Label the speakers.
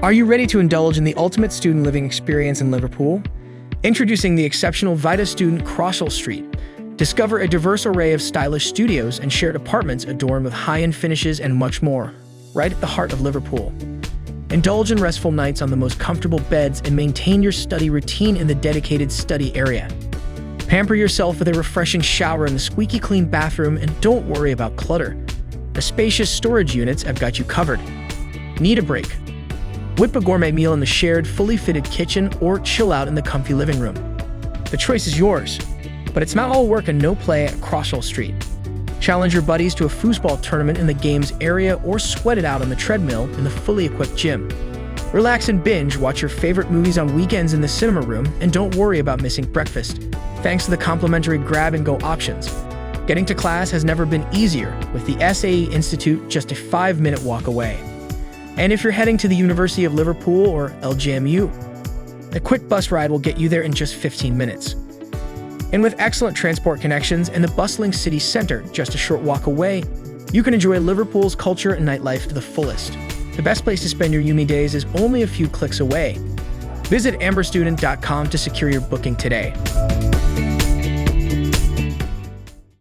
Speaker 1: Are you ready to indulge in the ultimate student living experience in Liverpool? Introducing the exceptional Vita student Crosshall Street. Discover a diverse array of stylish studios and shared apartments adorned with high-end finishes and much more, right at the heart of Liverpool. Indulge in restful nights on the most comfortable beds and maintain your study routine in the dedicated study area. Pamper yourself with a refreshing shower in the squeaky clean bathroom, and don't worry about clutter. The spacious storage units have got you covered. Need a break? Whip a gourmet meal in the shared, fully fitted kitchen or chill out in the comfy living room. The choice is yours, but it's not all work and no play at Crosshall Street. Challenge your buddies to a foosball tournament in the games area or sweat it out on the treadmill in the fully equipped gym. Relax and binge watch your favorite movies on weekends in the cinema room, and don't worry about missing breakfast, thanks to the complimentary grab-and-go options. Getting to class has never been easier, with the SAE Institute just a 5-minute walk away. And if you're heading to the University of Liverpool or LJMU, a quick bus ride will get you there in just 15 minutes. And with excellent transport connections and the bustling city center just a short walk away, you can enjoy Liverpool's culture and nightlife to the fullest. The best place to spend your uni days is only a few clicks away. Visit amberstudent.com to secure your booking today.